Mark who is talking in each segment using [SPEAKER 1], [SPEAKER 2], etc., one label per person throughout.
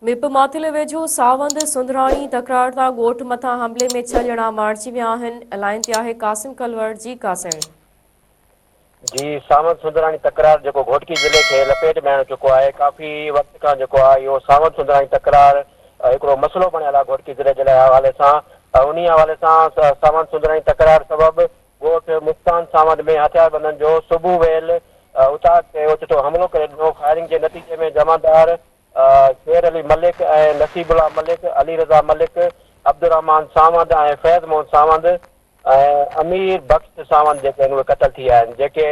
[SPEAKER 1] Whip माथिले वेझो सावंद सुंदराणी तकरार तां ॻोठ मथां हमले में 6 ॼणा मारिजी विया आहिनि। एलाइन थी आहे कासिम कलवर जी कासणी।
[SPEAKER 2] जी सावंत सुंदराणी तकरार जो घोटकी ज़िले के लपेट में आ चुको है। काफ़ी वक्त का जो है सावंत सुंदराणी तकरार एक मसलो बनियल आहे घोटकी ज़िले के हवाले से। उन हवाले से सावंत सुंदराणी तकरार सबब ॻोठ मुस्तान सावंत में हथियारबंदन जो सुबह वेल उतार ते ओचितो हमलो करे ॾिनो। फायरिंग के नतीजे में जमादार शेर अली मलिक ऐं नसीबुल्ला मलिक, अली रज़ा मलिक, अब्दुर्रहमान सावंत ऐं फैज़ मोहन सावंत अमीर बख्श सावंत जेके उहे क़तल थी विया आहिनि। जेके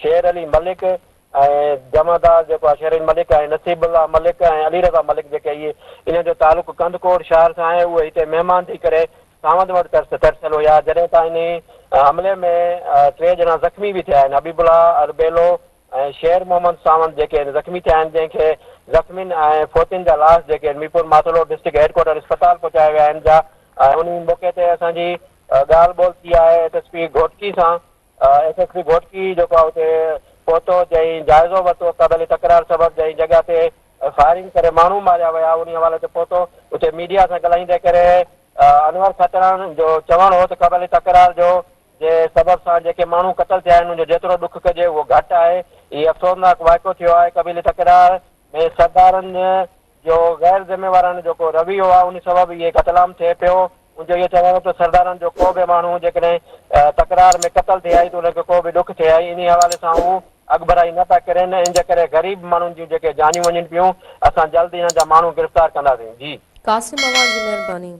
[SPEAKER 2] शेर अली मलिक ऐं जमादार जेको आहे शेर अली मलिक ऐं नसीबुल्ला मलिक ऐं अली रज़ा मलिक जेके इहे इन जो तालुक़ु कंदकोट शहर सां आहे। उहे हिते महिमान थी करे सावंत वटि तरसियल हुया। जॾहिं त इन हमले में 3 ॼणा ज़ख़्मी बि थिया आहिनि। हबीबुल्ला अरबेलो ऐं शेर मोहम्मद सावंत जेके ज़ख़्मी थिया आहिनि, जंहिंखे ज़ख़्मियुनि ऐं फोतियुनि जा लाश जेके मीरपुर माथुलो डिस्ट्रिक्ट हेडक्वार्टर अस्पताल पहुचाया विया आहिनि। जा उन मौक़े ते असांजी ॻाल्हि ॿोल थी आहे एसएसपी घोटकी सां। एसएसपी घोटकी जेको आहे उते पहुतो, जंहिं जाइज़ो वरितो क़बल तकरार सबब जंहिं जॻह ते फायरिंग करे माण्हू मारिया विया उन हवाले ते पहुतो। उते मीडिया सां ॻाल्हाईंदे करे अनवर खतरान जो चवणु हो त क़बल तकरार जो जे सबब सां जेके माण्हू क़तल थिया आहिनि उनजो जेतिरो ॾुख कजे उहो घटि आहे। इहो अफ़सोसनाक वाक़िओ थियो आहे। क़बीले तकरार में सरदारनि जो गैर ज़िम्मेवाराना जेको रवैयो आहे उन सबब इहे क़तलाम थिए पियो। मुंहिंजो इहो चवणु त सरदारनि जो को बि माण्हू जेकॾहिं तकरार में क़तल थिए आई त उनखे को बि ॾुख थिए आई। इन हवाले सां हू अॻभराई न था करनि। इन जे करे ग़रीब माण्हुनि जूं जेके जानियूं वञनि पियूं, असां जल्द हिन जा माण्हू गिरफ़्तार कंदासीं। जी
[SPEAKER 1] कासिम अवान जी महिरबानी।